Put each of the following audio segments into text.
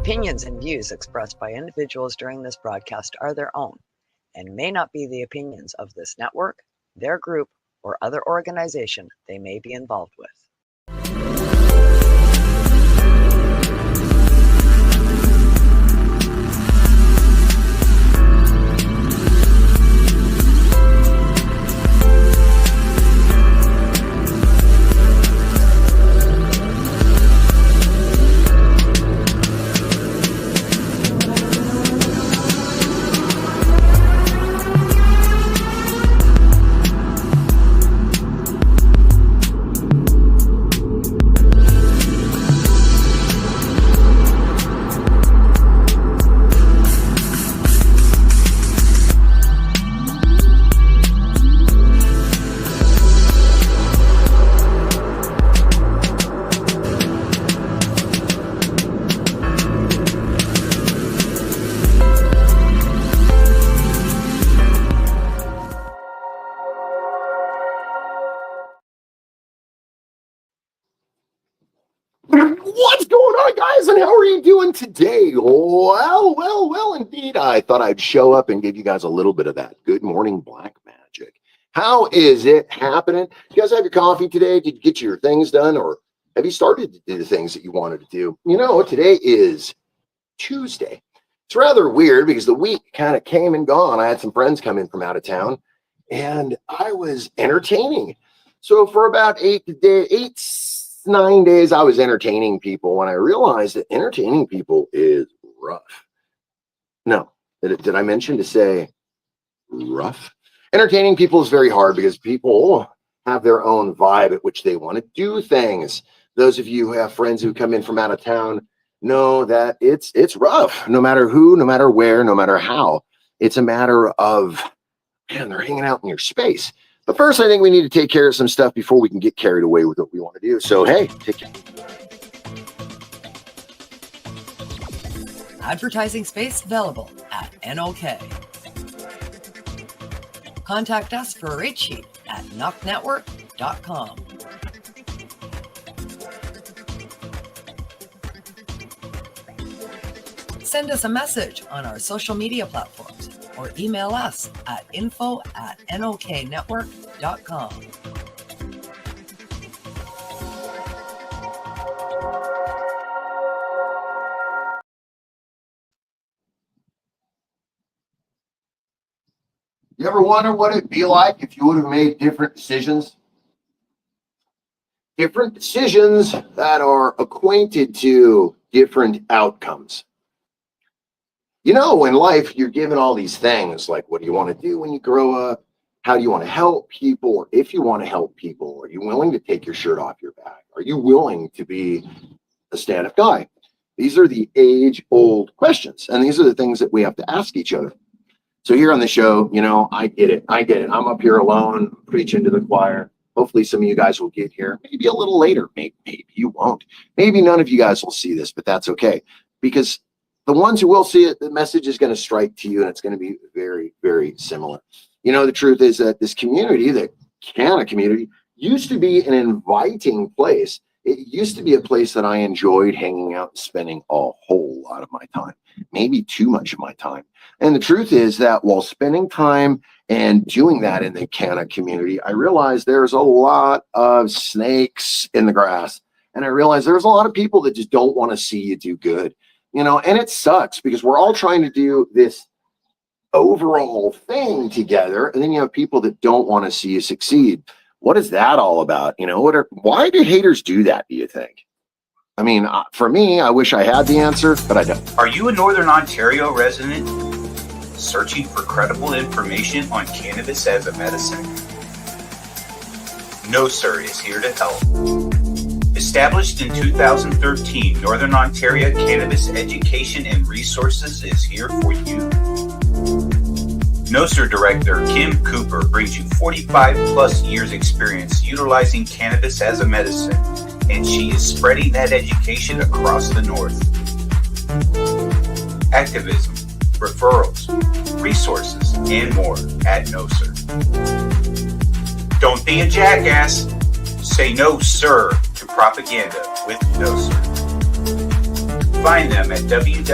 opinions and views expressed by individuals during this broadcast are their own and may not be the opinions of this network, their group, or other organization they may be involved with. What's going on, guys, and how are you doing today? Well, indeed. I thought I'd show up and give you guys a little bit of that good morning black magic. How is it happening? You guys have your coffee today? Did you get your things done, or have you started to do the things that you wanted to do? You know, today is Tuesday. It's rather weird because the week kind of came and gone. I had some friends come in from out of town, and I was entertaining. So for about 9 days, I was entertaining people when I realized that entertaining people is rough. No, did I mention to say rough? Entertaining people is very hard because people have their own vibe at which they want to do things. Those of you who have friends who come in from out of town know that it's rough, no matter who, no matter where, no matter how. It's a matter of, man, they're hanging out in your space. But first, I think we need to take care of some stuff before we can get carried away with what we want to do. So, hey, take care. Advertising space available at NOK. Contact us for a rate sheet at knocknetwork.com. Send us a message on our social media platforms or email us at info@noknetwork.com. You ever wonder what it'd be like if you would have made different decisions? Different decisions that are acquainted to different outcomes. You know, in life, you're given all these things like, what do you want to do when you grow up? How do you want to help people? Or if you want to help people, are you willing to take your shirt off your back? Are you willing to be a stand-up guy? These are the age-old questions, and these are the things that we have to ask each other. So here on the show, you know, I get it. I'm up here alone, preaching to the choir. Hopefully some of you guys will get here, maybe a little later. Maybe you won't. Maybe none of you guys will see this, but that's okay. Because the ones who will see it, the message is going to strike to you, and it's going to be very, very similar. You know, the truth is that this community, the Canna community, used to be an inviting place. It used to be a place that I enjoyed hanging out and spending a whole lot of my time, maybe too much of my time. And the truth is that while spending time and doing that in the Canna community, I realized there's a lot of snakes in the grass. And I realized there's a lot of people that just don't want to see you do good. You know, and it sucks because we're all trying to do this overall thing together. And then you have people that don't want to see you succeed. What is that all about? You know, why do haters do that, do you think? I mean, for me, I wish I had the answer, but I don't. Are you a Northern Ontario resident searching for credible information on cannabis as a medicine? No Sir is here to help. Established in 2013, Northern Ontario Cannabis Education and Resources is here for you. No Sir Director Kim Cooper brings you 45 plus years experience utilizing cannabis as a medicine, and she is spreading that education across the North. Activism, referrals, resources, and more at No Sir. Don't be a jackass. Say no, sir, to propaganda with No Sir. Find them at www.nocer.ca.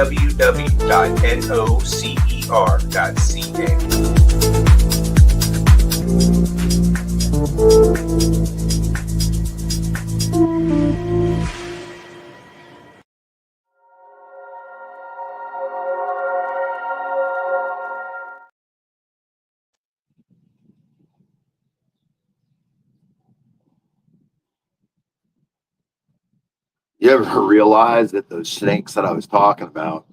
You ever realize that those snakes that I was talking about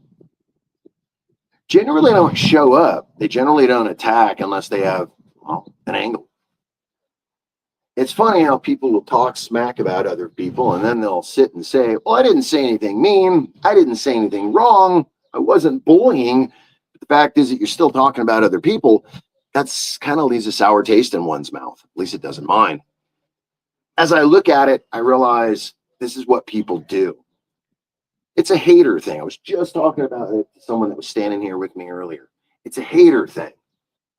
generally don't show up? They generally don't attack unless they have, well, an angle. It's funny how people will talk smack about other people and then they'll sit and say, well, I didn't say anything mean. I didn't say anything wrong. I wasn't bullying. But the fact is that you're still talking about other people. That's kind of leaves a sour taste in one's mouth. At least it doesn't mine. As I look at it, I realize this is what people do. It's a hater thing. I was just talking about it to someone that was standing here with me earlier. It's a hater thing.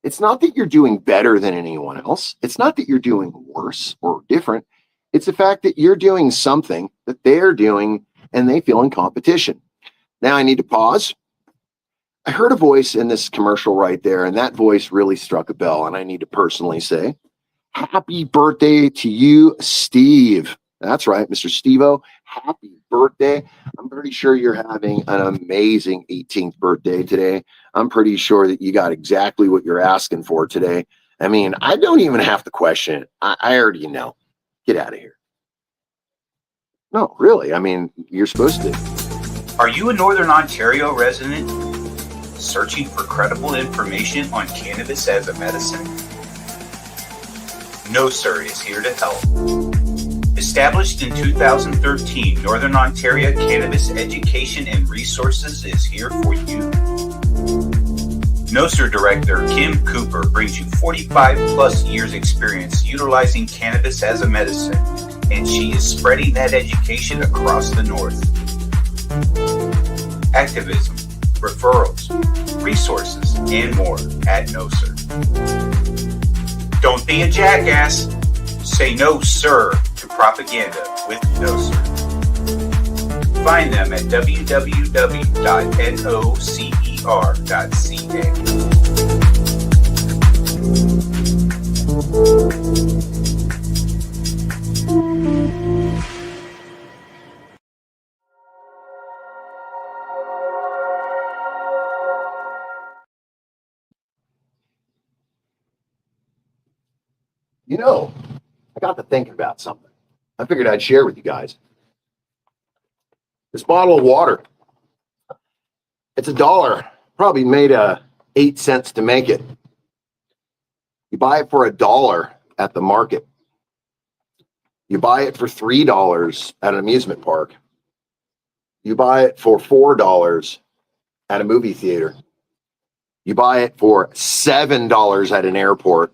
It's not that you're doing better than anyone else. It's not that you're doing worse or different. It's the fact that you're doing something that they're doing and they feel in competition. Now I need to pause. I heard a voice in this commercial right there, and that voice really struck a bell. And I need to personally say, happy birthday to you, Steve. That's right, Mr. Steve-O. Happy birthday. I'm pretty sure you're having an amazing 18th birthday today. I'm pretty sure that you got exactly what you're asking for today. I mean, I don't even have to question it. I already know. Get out of here. No, really. I mean, you're supposed to. Are you a Northern Ontario resident searching for credible information on cannabis as a medicine? No Sir is here to help. Established in 2013, Northern Ontario Cannabis Education and Resources is here for you. No Sir Director Kim Cooper brings you 45 plus years experience utilizing cannabis as a medicine, and she is spreading that education across the North. Activism, referrals, resources, and more at No Sir. Don't be a jackass. Say no, sir, to propaganda with No Sir. Find them at www.nocer.ca. You know, I got to thinking about something. I figured I'd share with you guys. This bottle of water, it's $1. Probably made 8 cents to make it. You buy it for $1 at the market. You buy it for $3 at an amusement park. You buy it for $4 at a movie theater. You buy it for $7 at an airport.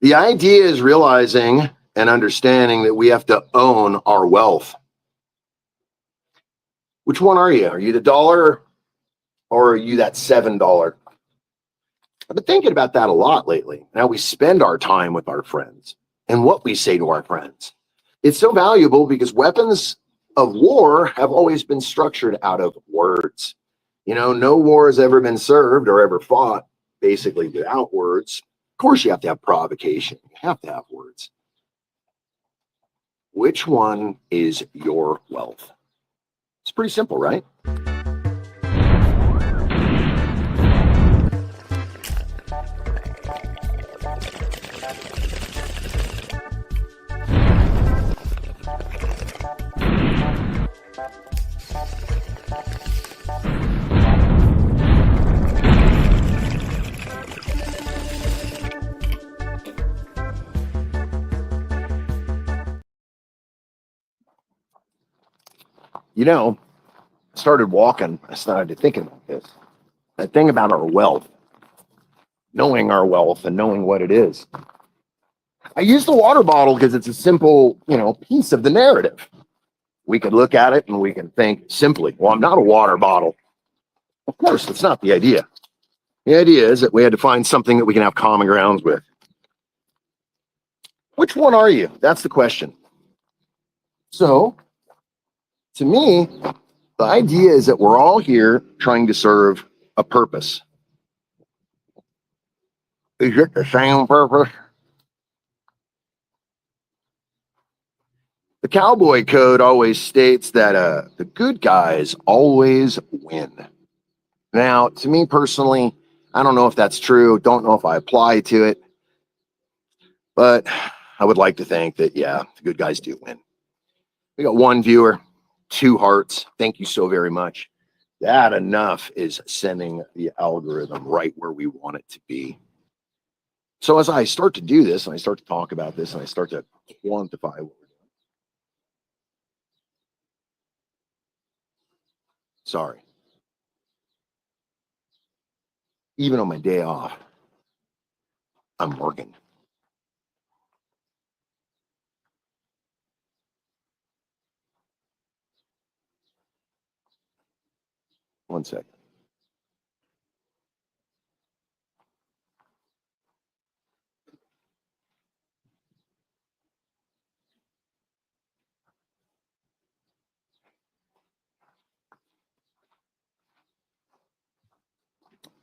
The idea is realizing and understanding that we have to own our wealth. Which one are you? Are you the dollar or are you that $7? I've been thinking about that a lot lately, and how we spend our time with our friends and what we say to our friends. It's so valuable because weapons of war have always been structured out of words. You know, no war has ever been served or ever fought basically without words. Of course, you have to have provocation. You have to have words. Which one is your wealth? It's pretty simple, right? You know, I started walking. I started thinking about this. That thing about our wealth, knowing our wealth and knowing what it is. I use the water bottle because it's a simple, piece of the narrative. We could look at it and we can think simply, well, I'm not a water bottle. Of course, that's not the idea. The idea is that we had to find something that we can have common grounds with. Which one are you? That's the question. So, to me, The idea is that we're all here trying to serve a purpose. Is it the same purpose? The cowboy code always states that the good guys always win. Now, to me personally, I don't know if that's true. Don't know if I apply to it. But I would like to think that, yeah, the good guys do win. We got 1 viewer, 2 hearts. Thank you so very much. That enough is sending the algorithm right where we want it to be. So as I start to do this, and I start to talk about this, and I start to quantify what we're doing. Sorry. Even on my day off, I'm working. One second.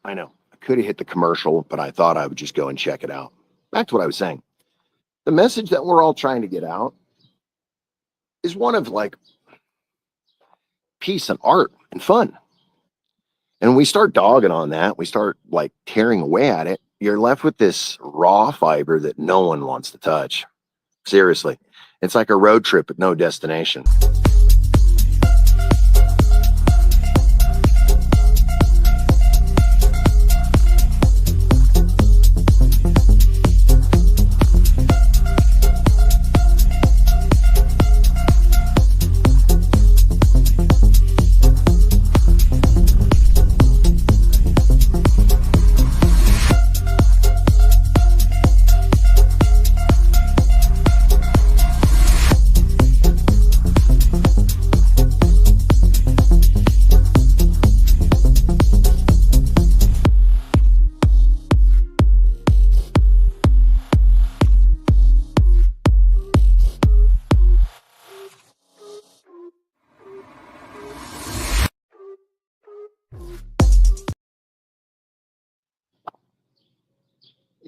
I know. I could have hit the commercial, but I thought I would just go and check it out. Back to what I was saying. The message that we're all trying to get out is one of like peace and art and fun. And we start dogging on that. We start like tearing away at it. You're left with this raw fiber that no one wants to touch. Seriously. It's like a road trip with no destination.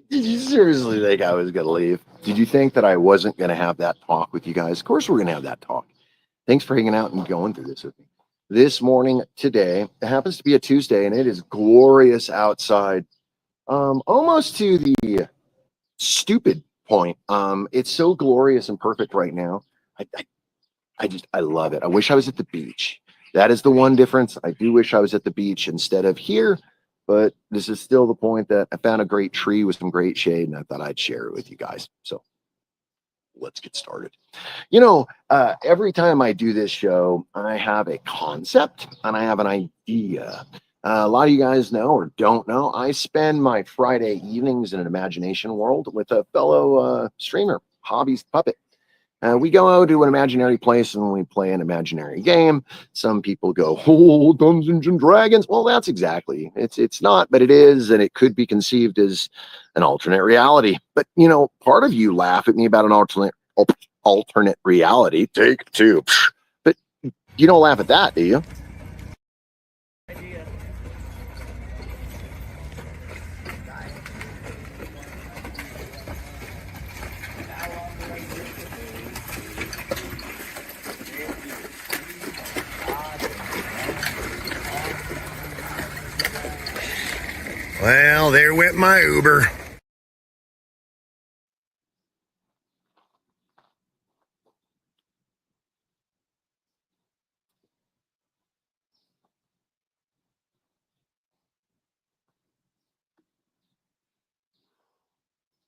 Did you seriously think I was going to leave? Did you think that I wasn't going to have that talk with you guys? Of course, we're going to have that talk. Thanks for hanging out and going through this with me. This morning, today, it happens to be a Tuesday, and it is glorious outside. Almost to the stupid point. It's so glorious and perfect right now. I love it. I wish I was at the beach. That is the one difference. I do wish I was at the beach instead of here. But this is still the point that I found a great tree with some great shade, and I thought I'd share it with you guys. So let's get started. You know, every time I do this show, I have a concept and I have an idea. A lot of you guys know or don't know, I spend my Friday evenings in an imagination world with a fellow streamer, Hobbies Puppet. We go to an imaginary place and we play an imaginary game. Some people go, oh, Dungeons and Dragons. Well, that's exactly. It's not, but it is, and it could be conceived as an alternate reality. But, you know, part of you laugh at me about an alternate reality. Take 2. But you don't laugh at that, do you? Well, there went my Uber.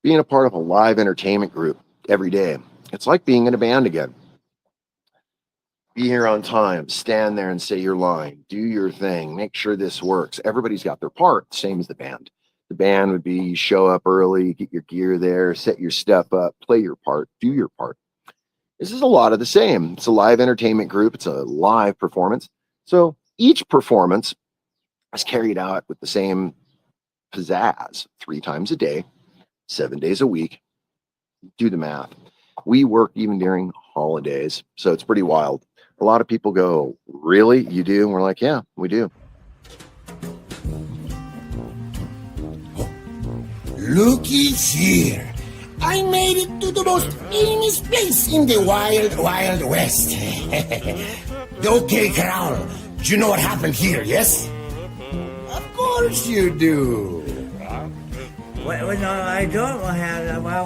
Being a part of a live entertainment group every day, it's like being in a band again. Be here on time, stand there and say your line, do your thing, make sure this works. Everybody's got their part, same as the band. The band would be show up early, get your gear there, set your stuff up, play your part, do your part. This is a lot of the same. It's a live entertainment group. It's a live performance. So each performance is carried out with the same pizzazz 3 times a day, 7 days a week. Do the math. We work even during holidays, so it's pretty wild. A lot of people go, really? You do? And we're like, yeah, we do. Looky here. I made it to the most famous place in the wild, wild west. The OK Corral. Do you know what happened here, yes? Of course you do. No, I don't. What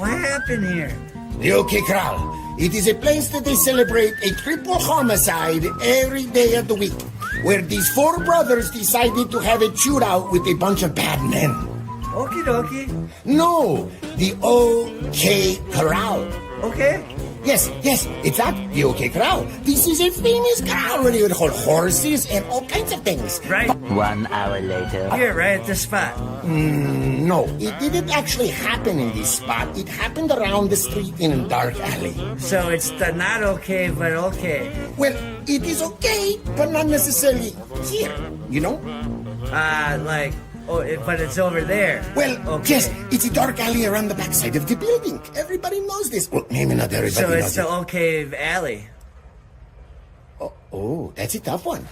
happened here? The OK Corral. It is a place that they celebrate a triple homicide every day of the week, where these four brothers decided to have a shootout with a bunch of bad men. Okie dokie. No, the OK Corral. Okay. Yes, it's at the OK Corral. This is a famous corral where they would hold horses and all kinds of things. Right. 1 hour later. Here, right at the spot. No, it didn't actually happen in this spot. It happened around the street in a dark alley. So it's the not okay, but okay. Well, it is okay, but not necessarily here, you know? But it's over there. Well, okay. Yes, it's a dark alley around the backside of the building. Everybody knows this. Well, maybe not everybody So knows it's the okay alley. Oh, that's a tough one.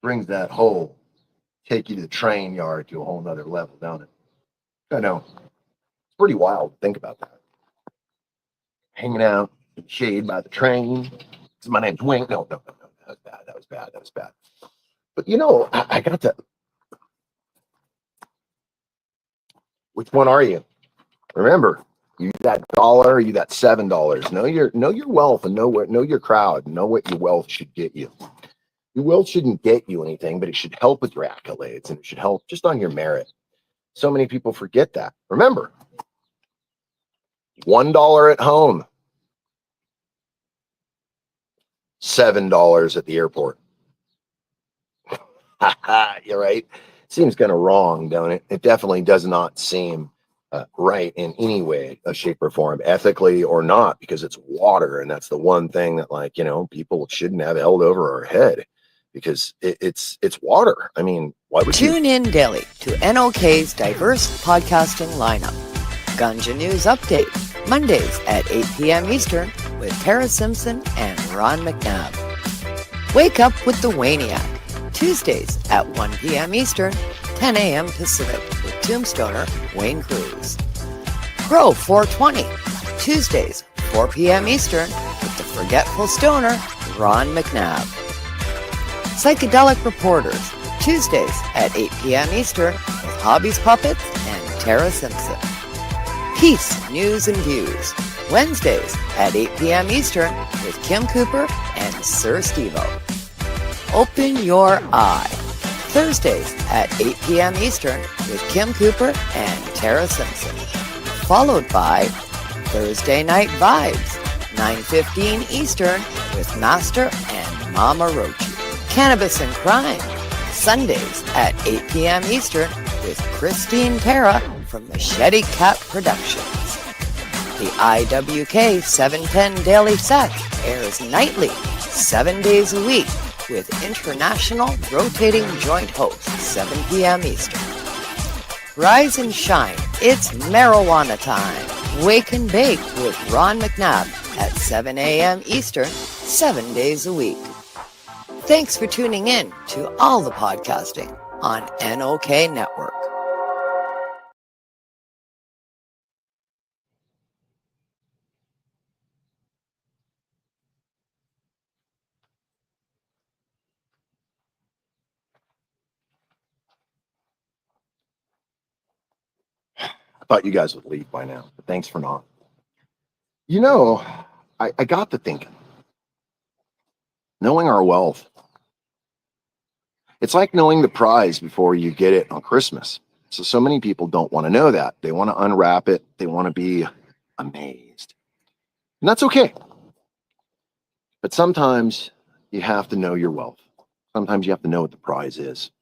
Brings that whole take you to the train yard to a whole nother level, don't it? I know. It's pretty wild to think about that. Hanging out in the shade by the train. My name's Wayne. No. That was bad. But you know, I got to. Which one are you? Remember, you that dollar, you that $7. Know your wealth and know your crowd. Know what your wealth should get you. Your wealth shouldn't get you anything, but it should help with your accolades and it should help just on your merit. So many people forget that. Remember, $1 at home, $7 at the airport. You're right. Seems kind of wrong, don't it? It definitely does not seem right in any way, shape, or form, ethically or not, because it's water, and that's the one thing that, people shouldn't have held over our head, because it's water. I mean, why would Tune in daily to NOK's diverse podcasting lineup. Ganja News Update, Mondays at 8 p.m. Eastern with Tara Simpson and Ron McNabb. Wake up with the Wayniac, Tuesdays at 1 p.m. Eastern, 10 a.m. Pacific with Tombstoner Wayne Cruz. Pro 420, Tuesdays, 4 p.m. Eastern with the Forgetful Stoner Ron McNabb. Psychedelic Reporters, Tuesdays at 8 p.m. Eastern with Hobbies Puppets and Tara Simpson. Peace, News and Views, Wednesdays at 8 p.m. Eastern with Kim Cooper and Sir Steve-O. Open Your Eye, Thursdays at 8 p.m. Eastern with Kim Cooper and Tara Simpson. Followed by Thursday Night Vibes, 9:15 Eastern with Master and Mama Roach. Cannabis and Crime, Sundays at 8 p.m. Eastern with Christine Tara from Machete Cat Productions. The IWK 710 Daily Set airs nightly, 7 days a week, with international rotating joint hosts, 7 p.m. Eastern. Rise and shine, it's marijuana time. Wake and bake with Ron McNabb at 7 a.m. Eastern, 7 days a week. Thanks for tuning in to all the podcasting on NOK Network. I thought you guys would leave by now, but thanks for not. I got to thinking, knowing our wealth, it's like knowing the prize before you get it on Christmas. So many people don't want to know that. They want to unwrap it. They want to be amazed. And that's okay. But sometimes you have to know your wealth. Sometimes you have to know what the prize is.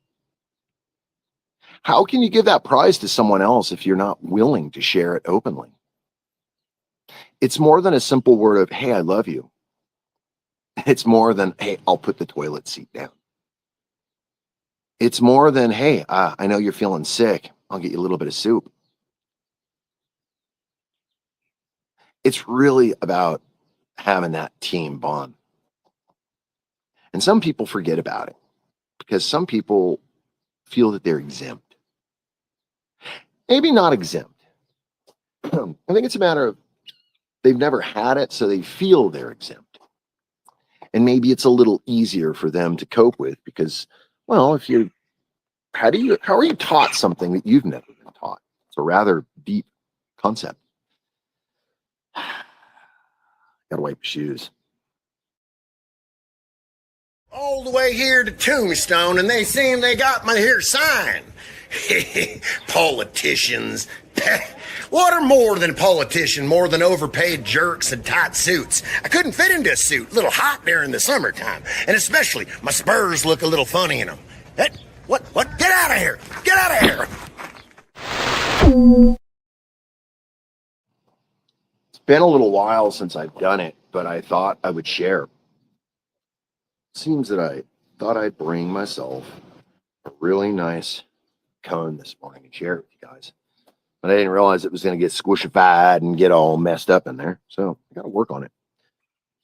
How can you give that prize to someone else if you're not willing to share it openly? It's more than a simple word of, hey, I love you. It's more than, hey, I'll put the toilet seat down. It's more than, hey, I know you're feeling sick. I'll get you a little bit of soup. It's really about having that team bond. And some people forget about it because some people feel that they're exempt. Maybe not exempt. I think it's a matter of they've never had it, so they feel they're exempt. And maybe it's a little easier for them to cope with because, well, if you how are you taught something that you've never been taught? It's a rather deep concept. Gotta wipe your shoes. All the way here to Tombstone, and they seem they got my here sign. Politicians. What are more than a politician? More than overpaid jerks and tight suits. I couldn't fit into a suit. A little hot there in the summertime. And especially, my spurs look a little funny in them. What? Get out of here! Get out of here! It's been a little while since I've done it, but I thought I would share. Seems that I thought I'd bring myself a really nice cone this morning and share it with you guys. But I didn't realize it was going to get squishified and get all messed up in there. So I got to work on it.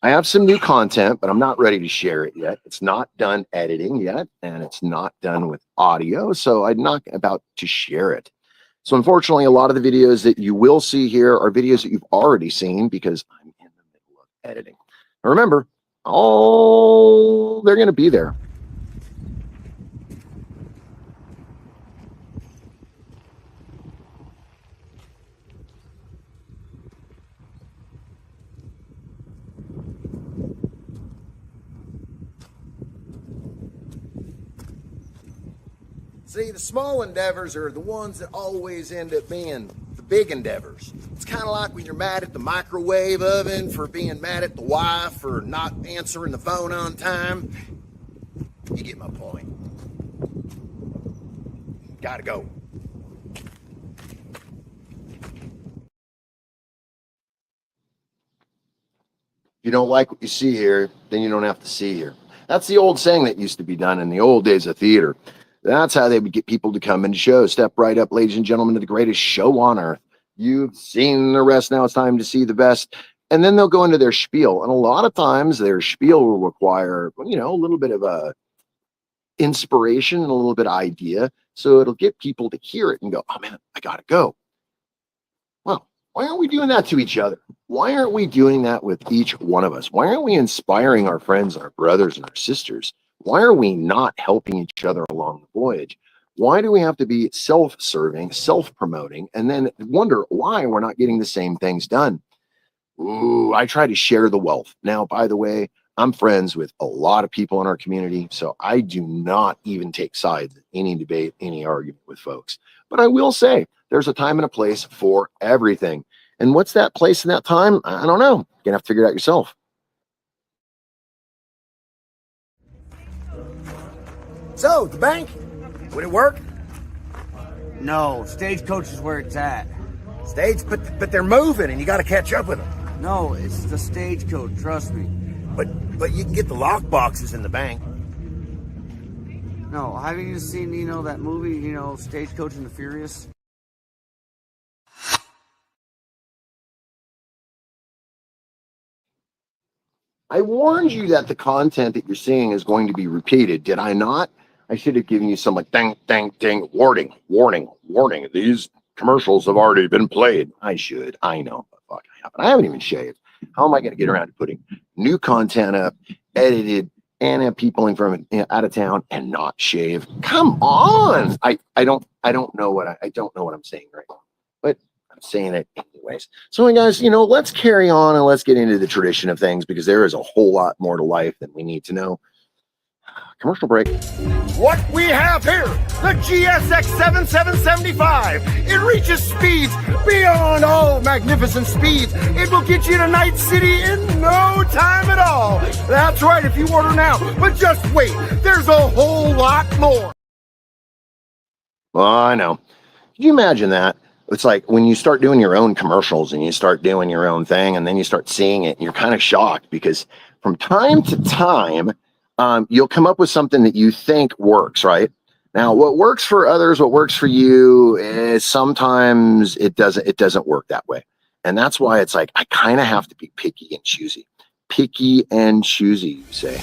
I have some new content, but I'm not ready to share it yet. It's not done editing yet, and it's not done with audio. So I'm not about to share it. So unfortunately, a lot of the videos that you will see here are videos that you've already seen because I'm in the middle of editing. Now remember, they're going to be there. See, the small endeavors are the ones that always end up being the big endeavors. It's kind of like when you're mad at the microwave oven for being mad at the wife for not answering the phone on time. You get my point. Gotta go. If you don't like what you see here, then you don't have to see here. That's the old saying that used to be done in the old days of theater. That's how they would get people to come into shows. Step right up, ladies and gentlemen, to the greatest show on earth. You've seen the rest. Now it's time to see the best. And then they'll go into their spiel. And a lot of times their spiel will require, a little bit of a inspiration and a little bit of idea. So it'll get people to hear it and go, oh man, I gotta go. Well, why aren't we doing that to each other? Why aren't we doing that with each one of us? Why aren't we inspiring our friends, our brothers, and our sisters? Why are we not helping each other along the voyage? Why do we have to be self-serving, self-promoting, and then wonder why we're not getting the same things done? Ooh, I try to share the wealth. Now, by the way, I'm friends with a lot of people in our community, so I do not even take sides in any debate, any argument with folks. But I will say there's a time and a place for everything. And what's that place and that time? I don't know. You're going to have to figure it out yourself. So, the bank, would it work? No, Stagecoach is where it's at. Stage, but they're moving and you got to catch up with them. No, it's the Stagecoach, trust me. But you can get the lock boxes in the bank. No, haven't you seen, that movie, Stagecoach and the Furious? I warned you that the content that you're seeing is going to be repeated. Did I not? I should have given you some like ding, ding, ding, warning. These commercials have already been played. I should. I know. But fuck, I haven't even shaved. How am I going to get around to putting new content up, edited, and have people in from out of town and not shave? Come on. I don't know what I'm saying right now, but I'm saying it anyways. So guys, let's carry on and let's get into the tradition of things because there is a whole lot more to life than we need to know. Commercial break. What we have here, the GSX 7775. It reaches speeds beyond all magnificent speeds. It will get you to Night City in no time at all. That's right, if you order now. But just wait, there's a whole lot more. Well, I know. Can you imagine that? It's like when you start doing your own commercials and you start doing your own thing, and then you start seeing it, and you're kind of shocked because from time to time, you'll come up with something that you think works, right? Now, what works for others, what works for you, is sometimes it doesn't work that way. And that's why it's like I kind of have to be picky and choosy. Picky and choosy, you say.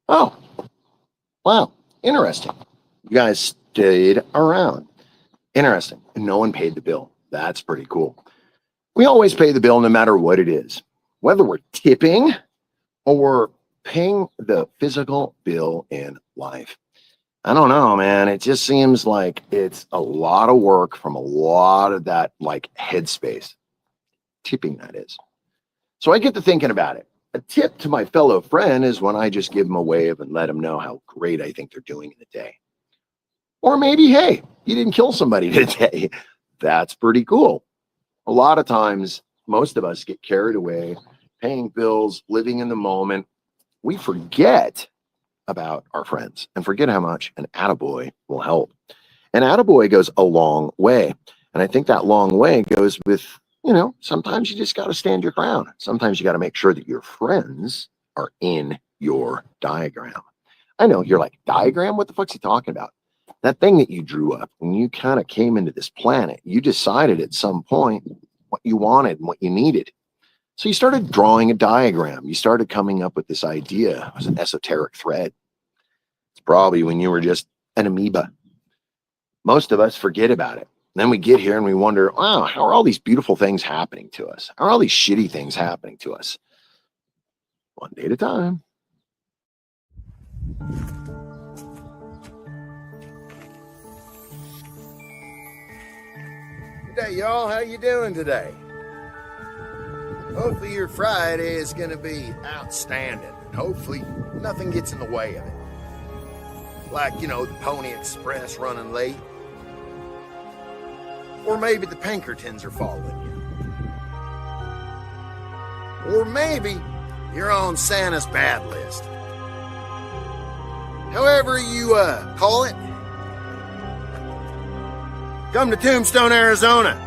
Oh, wow. Interesting. You guys stayed around. Interesting. And no one paid the bill. That's pretty cool. We always pay the bill no matter what it is, whether we're tipping or we're paying the physical bill in life. I don't know, man. It just seems like it's a lot of work from a lot of that like headspace. Tipping, that is. So I get to thinking about it. A tip to my fellow friend is when I just give them a wave and let them know how great I think they're doing in the day. Or maybe, hey, you didn't kill somebody today. That's pretty cool. A lot of times, most of us get carried away, paying bills, living in the moment. We forget about our friends and forget how much an attaboy will help. An attaboy goes a long way. And I think that long way goes with, sometimes you just got to stand your ground. Sometimes you got to make sure that your friends are in your diagram. I know you're like, diagram? What the fuck's he talking about? That thing that you drew up when you kind of came into this planet, you decided at some point what you wanted and what you needed. So you started drawing a diagram. You started coming up with this idea. It was an esoteric thread. It's probably when you were just an amoeba. Most of us forget about it. Then we get here and we wonder, wow, how are all these beautiful things happening to us? How are all these shitty things happening to us? One day at a time. Good day, y'all. How you doing today? Hopefully your Friday is going to be outstanding. Hopefully nothing gets in the way of it. Like, the Pony Express running late. Or maybe the Pinkertons are following you. Or maybe you're on Santa's bad list. However you call it, come to Tombstone, Arizona.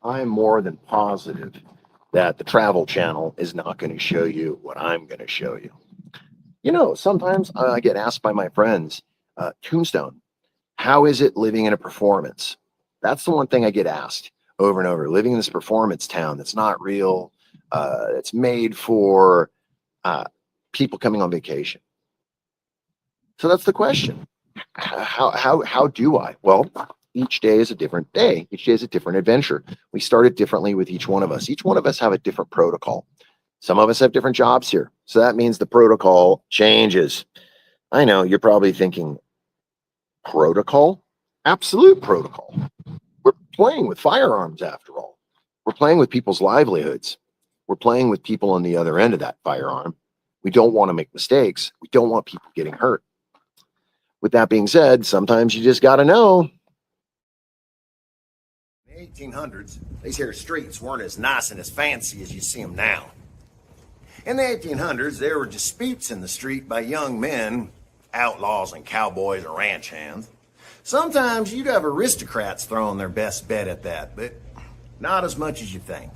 I'm more than positive that the Travel Channel is not going to show you what I'm going to show you. Sometimes I get asked by my friends, Tombstone, how is it living in a performance? That's the one thing I get asked over and over. Living in this performance town that's not real. It's made for people coming on vacation. So that's the question. How do I? Well, each day is a different day. Each day is a different adventure. We started differently with each one of us. Each one of us have a different protocol. Some of us have different jobs here. So that means the protocol changes. I know you're probably thinking, protocol? Absolute protocol. We're playing with firearms after all. We're playing with people's livelihoods. We're playing with people on the other end of that firearm. We don't want to make mistakes. We don't want people getting hurt. With that being said, sometimes you just got to know. In the 1800s, these here streets weren't as nice and as fancy as you see them now. In the 1800s, there were disputes in the street by young men, outlaws and cowboys or ranch hands. Sometimes you'd have aristocrats throwing their best bet at that, but not as much as you think.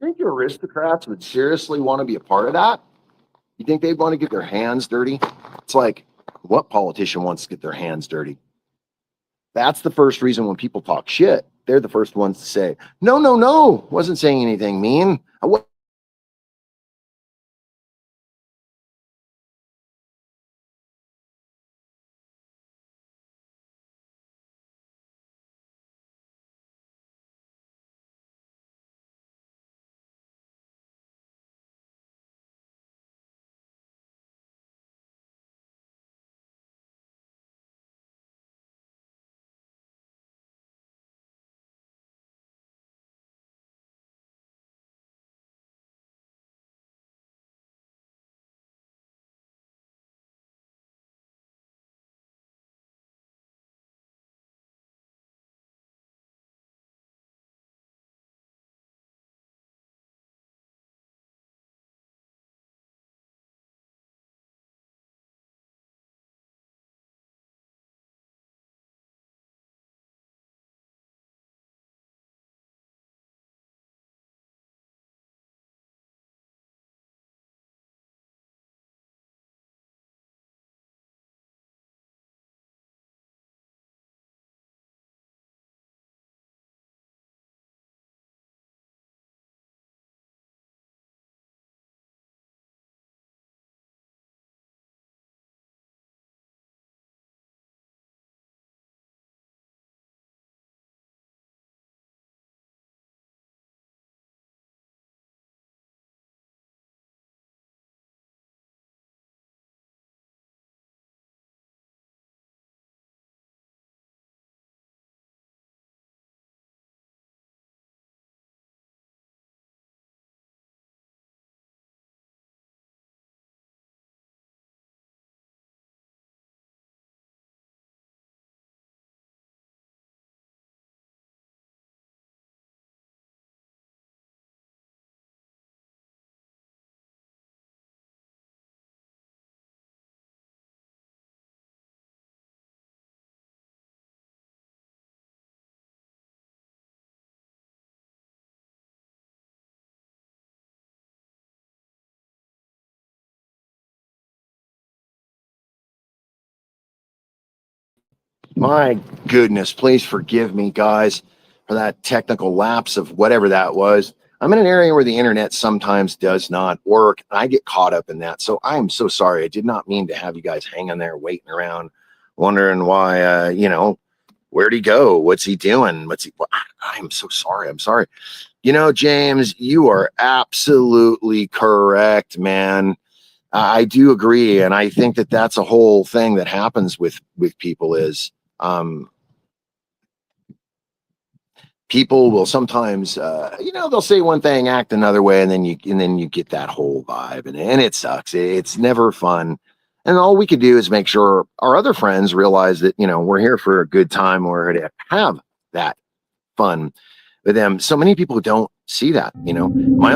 Think your aristocrats would seriously want to be a part of that? You think they'd want to get their hands dirty? It's like, what politician wants to get their hands dirty? That's the first reason when people talk shit, they're the first ones to say, no, no, no, wasn't saying anything mean. My goodness, please forgive me, guys, for that technical lapse of whatever that was. I'm in an area where the internet sometimes does not work, and I get caught up in that. So I'm so sorry. I did not mean to have you guys hanging there waiting around, wondering why, where'd he go? What's he doing? I'm so sorry. I'm sorry. James, you are absolutely correct, man. I do agree, and I think that that's a whole thing that happens with people is people will sometimes they'll say one thing, act another way, and then you get that whole vibe, and it sucks. It's never fun. And all we could do is make sure our other friends realize that we're here for a good time, we're here to have that fun with them. So many people don't see that. My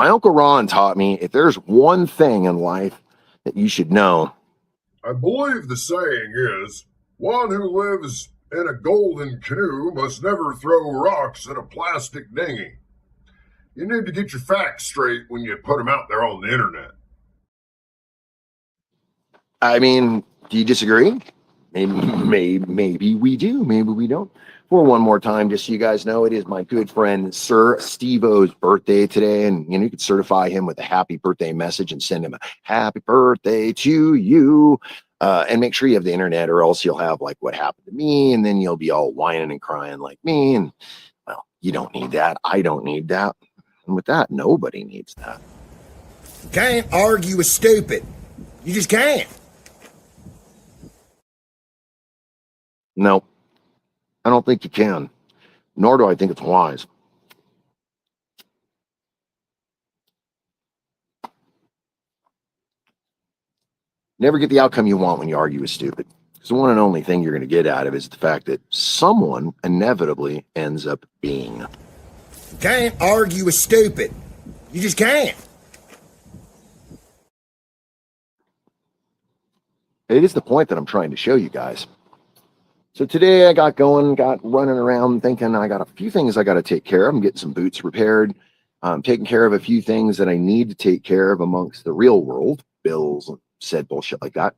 uncle Ron taught me, if there's one thing in life that you should know. I believe the saying is, one who lives in a golden canoe must never throw rocks at a plastic dinghy. You need to get your facts straight when you put them out there on the internet. I mean, do you disagree? Maybe we do, maybe we don't. For one more time, just so you guys know, it is my good friend Sir Steve-O's birthday today, and you can certify him with a happy birthday message and send him a happy birthday to you. And make sure you have the internet, or else you'll have like what happened to me, and then you'll be all whining and crying like me. And well, you don't need that. I don't need that. And with that, nobody needs that. You can't argue with stupid. You just can't. No, I don't think you can, nor do I think it's wise. Never get the outcome you want when you argue with stupid. Because the one and only thing you're going to get out of it is the fact that someone inevitably ends up being. You can't argue with stupid. You just can't. It is the point that I'm trying to show you guys. So today I got running around thinking I got a few things I got to take care of. I'm getting some boots repaired. Taking care of a few things that I need to take care of amongst the real world, bills and said bullshit like that.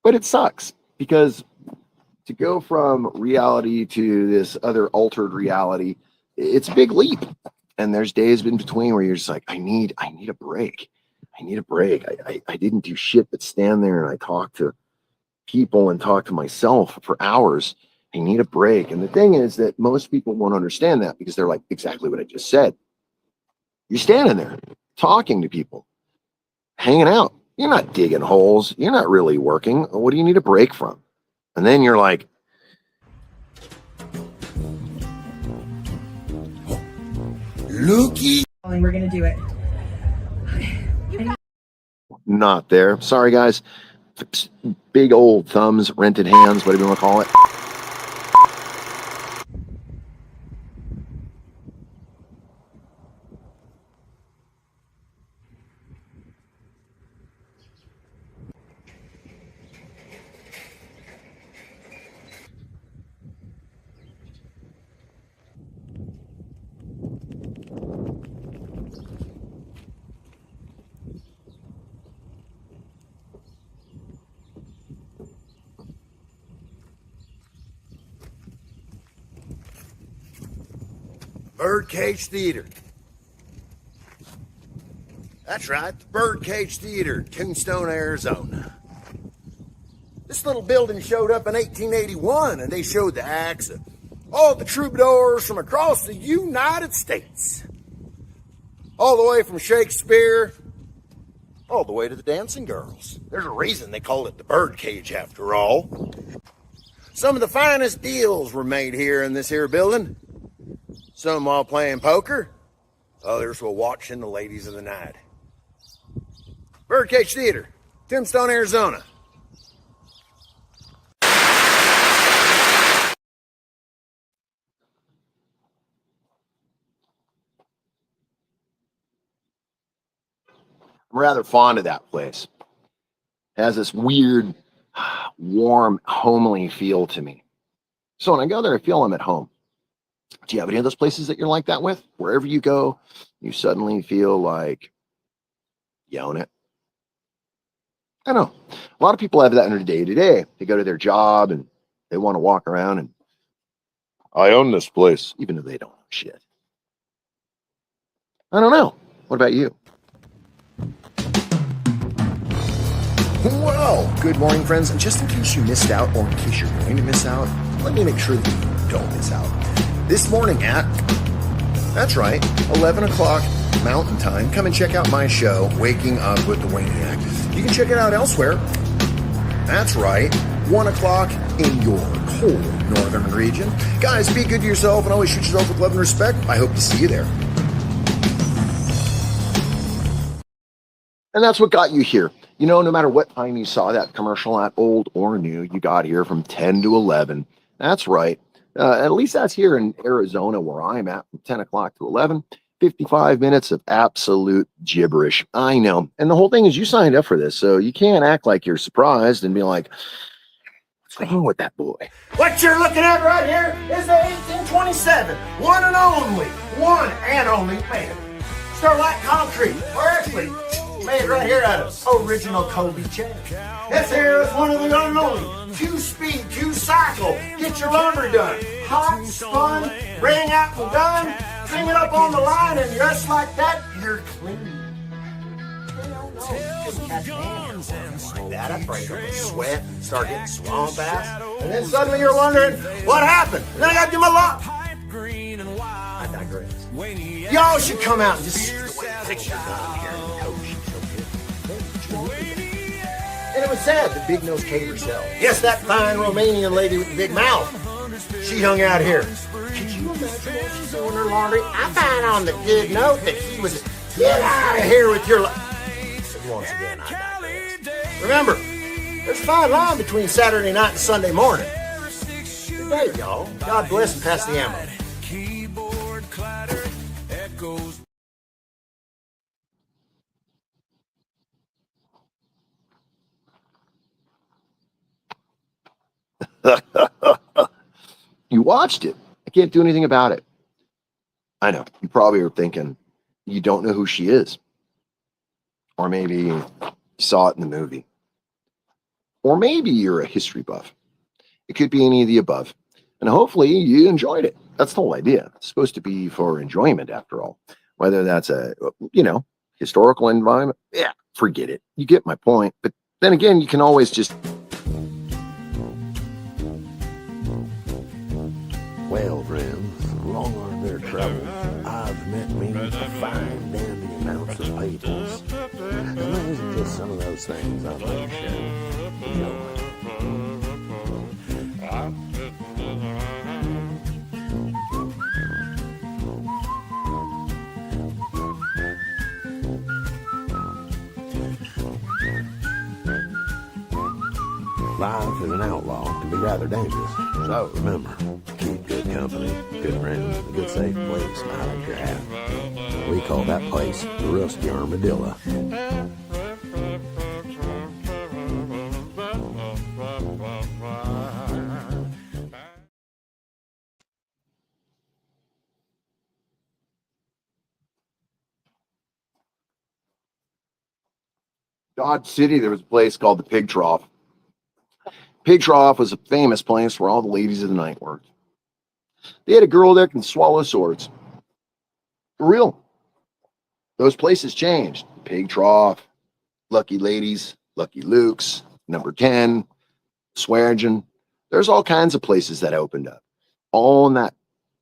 But it sucks because to go from reality to this other altered reality, it's a big leap. And there's days in between where you're just like, I need a break. I need a break. I didn't do shit but stand there and I talk to people and talk to myself for hours. I need a break. And the thing is that most people won't understand that because they're like, exactly what I just said. You're standing there talking to people, hanging out. You're not digging holes. You're not really working. What do you need a break from? And then you're like, Looky. We're going to do it. not there. Sorry, guys. Big old thumbs, rented hands, whatever you want to call it. Birdcage Theater. That's right, the Birdcage Theater, Tombstone, Arizona. This little building showed up in 1881, and they showed the acts of all the troubadours from across the United States. All the way from Shakespeare, all the way to the dancing girls. There's a reason they call it the Birdcage, after all. Some of the finest deals were made here in this here building. Some while playing poker, others while watching the ladies of the night. Birdcage Theater, Tombstone, Arizona. I'm rather fond of that place. It has this weird, warm, homely feel to me. So when I go there, I feel I'm at home. Do you have any of those places that you're like that with? Wherever you go, you suddenly feel like you own it. I know. A lot of people have that in their day-to-day. They go to their job and they want to walk around and I own this place, even though they don't know shit. I don't know. What about you? Well, good morning, friends. And just in case you missed out, or in case you're going to miss out, let me make sure that you don't miss out. This morning at, that's right, 11 o'clock Mountain Time, come and check out my show, Waking Up with the Wayniac. You can check it out elsewhere. That's right, 1 o'clock in your cold northern region. Guys, be good to yourself and always treat yourself with love and respect. I hope to see you there. And that's what got you here. You know, no matter what time you saw that commercial at, old or new, you got here from 10 to 11. That's right. At least that's here in Arizona where I'm at, from 10 o'clock to 11. 55 minutes of absolute gibberish. I know. And the whole thing is you signed up for this, so you can't act like you're surprised and be like, what's wrong with that boy? What you're looking at right here is the 1827 one and only man. Starlight Concrete, or actually made right here out of original Kobe chain. This here is one of the one and only 2-speed, 2-cycle, get your lumber done. Hot, spun, ring out and done, hang it up on the line, and just like that, you're clean. Hell no, you couldn't catch hands like that. I'd break up a sweat, start getting swamp ass, and then suddenly you're wondering, what happened? And then I gotta do my lock. I digress. Y'all should come out and just see the way pictures down here in the coach. And it was sad that Big Nose Kate herself. Yes, that fine Romanian lady with the big mouth. She hung out here. Could you imagine while she's doing her laundry? I found on the good note that he was, get out of here with your once again, I digress. Remember, there's a fine line between Saturday night and Sunday morning. Good day, y'all. God bless and pass the ammo. You watched it. I can't do anything about it. I know. You probably are thinking you don't know who she is. Or maybe you saw it in the movie. Or maybe you're a history buff. It could be any of the above. And hopefully you enjoyed it. That's the whole idea. It's supposed to be for enjoyment, after all. Whether that's a, historical environment, yeah, forget it. You get my point. But then again, you can always just... Well, friends, along on their travels, I've met many a fine dandy amounts of peoples. And those are just some of those things I'd like to share with you. Life as an outlaw can be rather dangerous. So remember, keep good company, good friends, a good safe place smile at your hat. We call that place the Rusty Armadillo. Dodge City, there was a place called the Pig Trough. Pig Trough was a famous place where all the ladies of the night worked. They had a girl there can swallow swords. For real. Those places changed. Pig Trough, Lucky Ladies, Lucky Luke's, Number 10, Swearingen. There's all kinds of places that opened up. All in that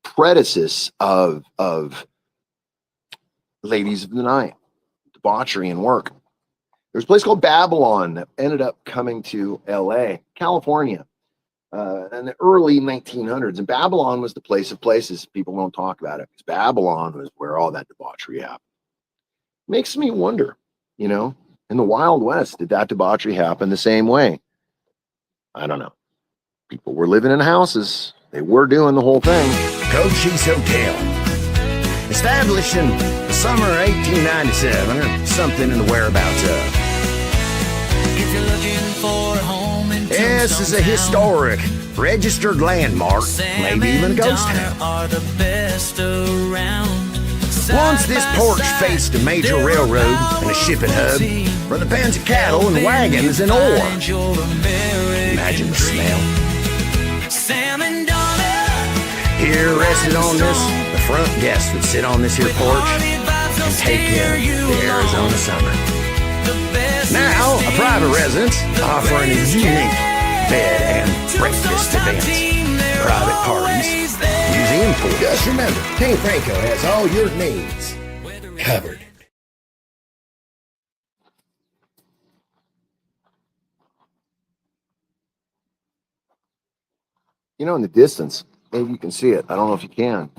predecessor of ladies of the night, debauchery and work. There's a place called Babylon that ended up coming to LA, California, in the early 1900s. And Babylon was the place of places. People don't talk about it because Babylon was where all that debauchery happened. Makes me wonder, in the Wild West, did that debauchery happen the same way? I don't know. People were living in houses. They were doing the whole thing. Cochise Hotel. Established in the summer of 1897 or something in the whereabouts of. If you're looking for a home in This is a historic, registered landmark, maybe even a ghost town. are the best around. Once this porch faced a major railroad and a shipping hub for the pens of cattle and wagons and ore. Imagine the smell. Sam and Donna, Here rested on this, the front guest would sit on this here porch and take in the Arizona summer. Now, a private residence offering a unique bed and breakfast events, private parties, museum tours. Just remember, King Franco has all your needs covered. In the distance, maybe you can see it. I don't know if you can.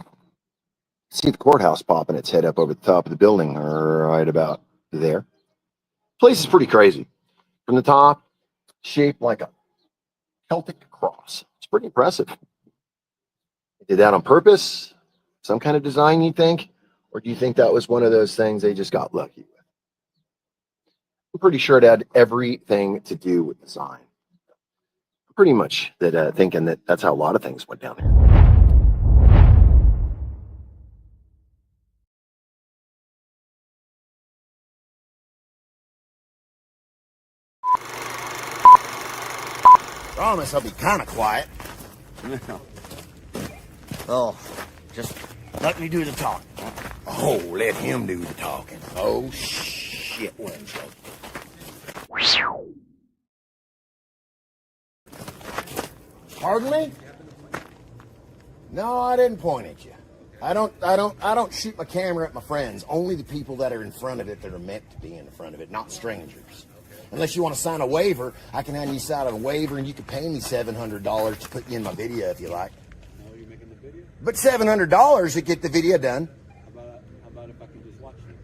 See the courthouse popping its head up over the top of the building, right about there. Place is pretty crazy. From the top, shaped like a Celtic cross. It's pretty impressive. They did that on purpose? Some kind of design, you think? Or do you think that was one of those things they just got lucky with? I'm pretty sure it had everything to do with design. Pretty much that thinking that that's how a lot of things went down there. Promise I'll be kind of quiet. Oh, just let me do the talking. Oh, let him do the talking. Oh, shit, Wednesday. Pardon me? No, I didn't point at you. I don't shoot my camera at my friends. Only the people that are in front of it that are meant to be in the front of it, not strangers. Unless you want to sign a waiver, I can have you sign a waiver and you can pay me $700 to put you in my video if you like. No, you're making the video? But $700 to get the video done. How about if I can just watch you?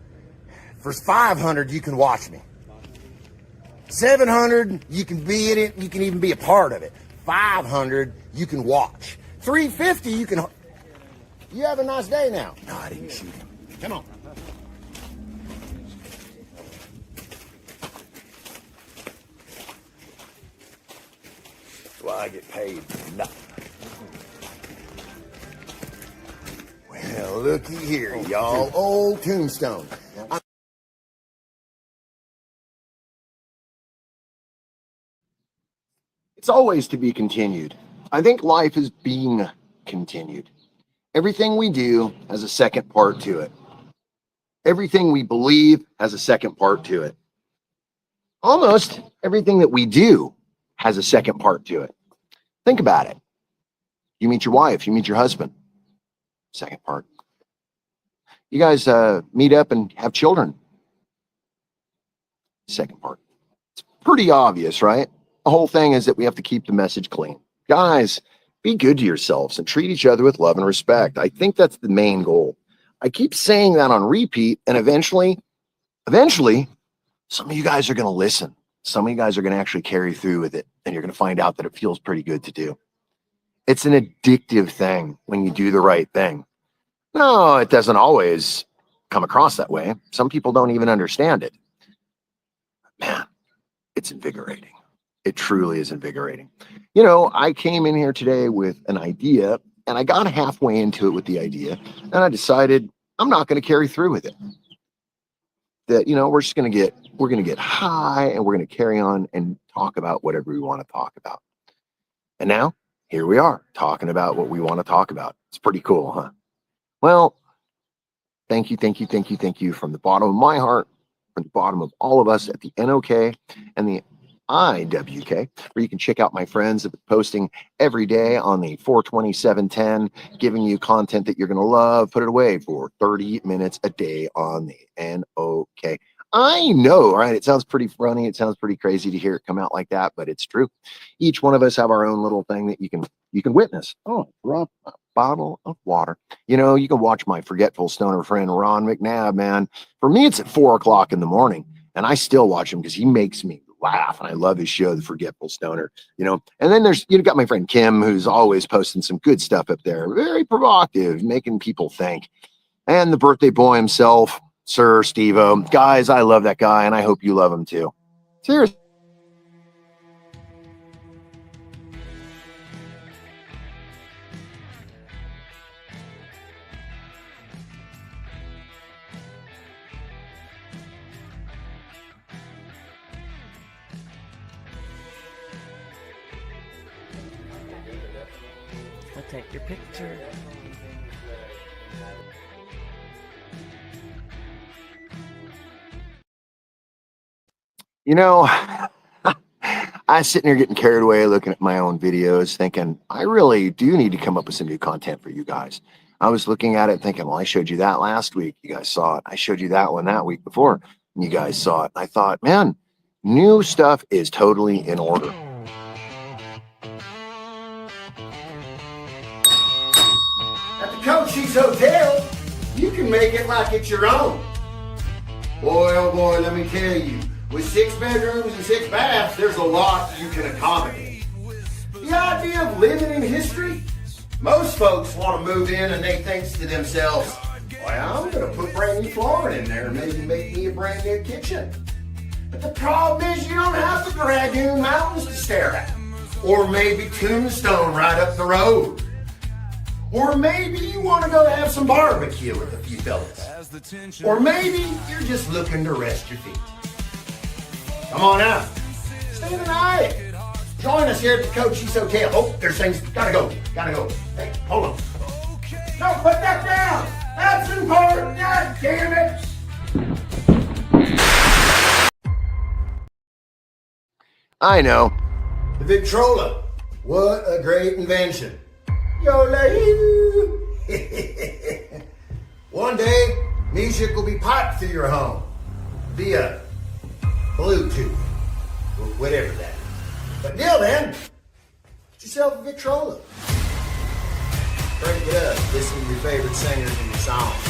For $500, you can watch me. $700, you can be in it. You can even be a part of it. $500, you can watch. $350, you can. You have a nice day now. No, I didn't shoot him. Come on. while I get paid nothing. Well, looky here, y'all. Old Tombstone. It's always to be continued. I think life is being continued. Everything we do has a second part to it. Everything we believe has a second part to it. Almost everything that we do has a second part to it. Think about it. You meet your wife, you meet your husband. Second part. You guys meet up and have children. Second part. It's pretty obvious, right? The whole thing is that we have to keep the message clean. Guys, be good to yourselves and treat each other with love and respect. I think that's the main goal. I keep saying that on repeat, and eventually, some of you guys are going to listen. Some of you guys are going to actually carry through with it, and you're going to find out that it feels pretty good to do. It's an addictive thing when you do the right thing. No, it doesn't always come across that way. Some people don't even understand it. Man, it's invigorating. It truly is invigorating. You know, I came in here today with an idea, and I got halfway into it with the idea, and I decided I'm not going to carry through with it. That, you know, we're going to get high, and we're going to carry on and talk about whatever we want to talk about. And now, here we are, talking about what we want to talk about. It's pretty cool, huh? Well, thank you from the bottom of my heart, from the bottom of all of us at the NOK and the IWK, where you can check out my friends that are posting every day on the 42710, giving you content that you're going to love. Put it away for 30 minutes a day on the NOK. I know, right? It sounds pretty funny. It sounds pretty crazy to hear it come out like that, but it's true. Each one of us have our own little thing that you can witness. Oh, drop a bottle of water. You know, you can watch my forgetful stoner friend Ron McNabb, man. For me, it's at 4 o'clock in the morning, and I still watch him because he makes me laugh, and I love his show, The Forgetful Stoner, you know. And then you got my friend Kim, who's always posting some good stuff up there, very provocative, making people think. And the birthday boy himself, Sir Steve-O. Guys, I love that guy, and I hope you love him too. Seriously. I'll take your picture. You know, I was sitting here getting carried away looking at my own videos thinking, I really do need to come up with some new content for you guys. I was looking at it thinking, well, I showed you that last week. You guys saw it. I showed you that one that week before. And you guys saw it. I thought, man, new stuff is totally in order. At the Cochise Hotel, you can make it like it's your own. Boy, oh boy, let me tell you, with 6 bedrooms and 6 baths, there's a lot you can accommodate. The idea of living in history? Most folks want to move in and they think to themselves, well, I'm going to put brand new flooring in there and maybe make me a brand new kitchen. But the problem is you don't have the Dragoon Mountains to stare at. Or maybe Tombstone right up the road. Or maybe you want to go have some barbecue with a few fellas. Or maybe you're just looking to rest your feet. Come on out. Stay the night. Join us here at the Cochise Hotel. Oh, there's things. Gotta go. Hey, hold on. No, put that down. That's important. God damn it. I know. The Victrola. What a great invention. Yola-hoo. One day, music will be piped through your home via Bluetooth, or whatever that is. But until then, get yourself a Victrola. Break it up, listen to your favorite singers and your songs.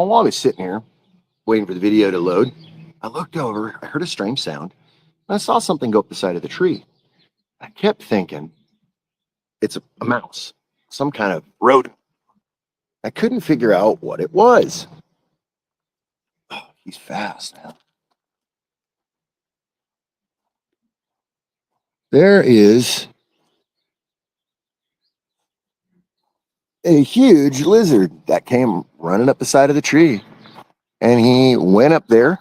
While I was sitting here waiting for the video to load, I looked over, I heard a strange sound, and I saw something go up the side of the tree. I kept thinking, it's a mouse, some kind of rodent. I couldn't figure out what it was. Oh, he's fast now. There is a huge lizard that came running up the side of the tree. And he went up there,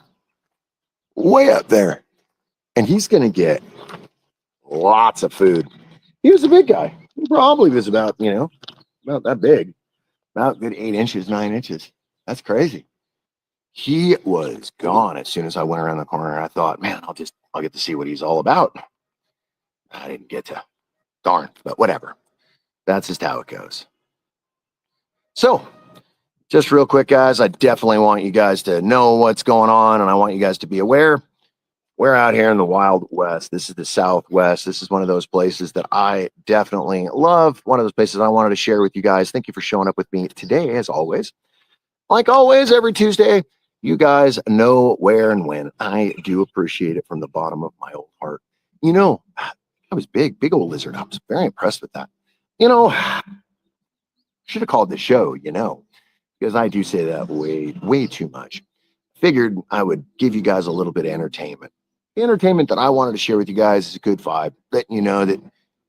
way up there. And he's going to get lots of food. He was a big guy. He probably was about, about that big. About good 8 inches, 9 inches. That's crazy. He was gone as soon as I went around the corner. I thought, man, I'll get to see what he's all about. I didn't get to. Darn, but whatever. That's just how it goes. So, just real quick, guys, I definitely want you guys to know what's going on, and I want you guys to be aware. We're out here in the Wild West. This is the Southwest. This is one of those places that I definitely love. One of those places I wanted to share with you guys. Thank you for showing up with me today, as always. Like always, every Tuesday, you guys know where and when. I do appreciate it from the bottom of my old heart. I was big old lizard. I was very impressed with that. Should have called the show, because I do say that way too much. Figured I would give you guys a little bit of entertainment. The entertainment that I wanted to share with you guys is a good vibe, letting you know that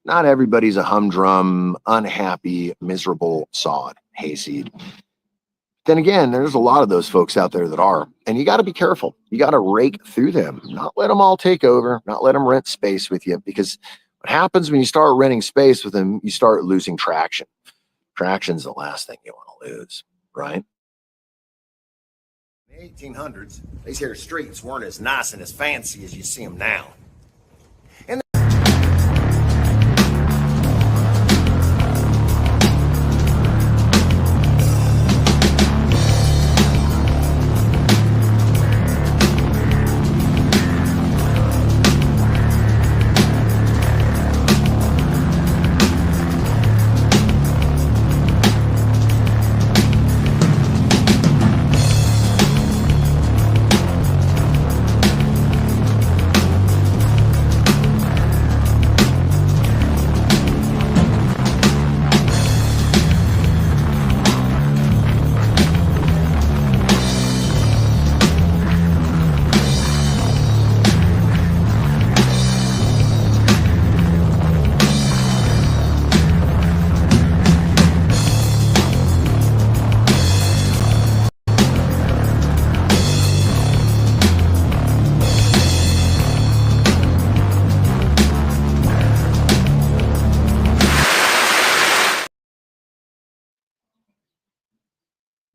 not everybody's a humdrum, unhappy, miserable sod, hayseed. Then again, there's a lot of those folks out there that are, and you got to be careful. You got to rake through them, not let them all take over, not let them rent space with you, because what happens when you start renting space with them, you start losing traction. Traction's the last thing you want to lose, right? In the 1800s, these here streets weren't as nice and as fancy as you see them now.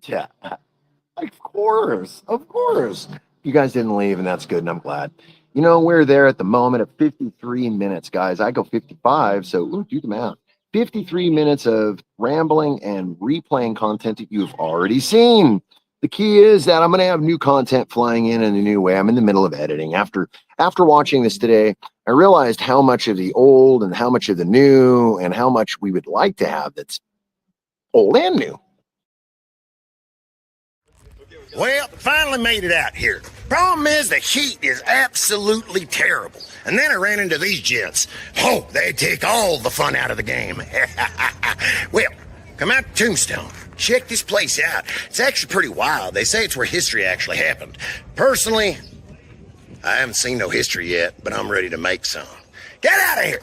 Yeah, of course. You guys didn't leave, and that's good, and I'm glad. We're there at the moment at 53 minutes, guys. I go 55, so do the math. 53 minutes of rambling and replaying content that you've already seen. The key is that I'm going to have new content flying in a new way. I'm in the middle of editing. After watching this today, I realized how much of the old and how much of the new and how much we would like to have that's old and new. Well, finally made it out here. Problem is the heat is absolutely terrible. And then I ran into these gents. Oh, they take all the fun out of the game. Well, come out to Tombstone. Check this place out. It's actually pretty wild. They say it's where history actually happened. Personally, I haven't seen no history yet, but I'm ready to make some. Get out of here!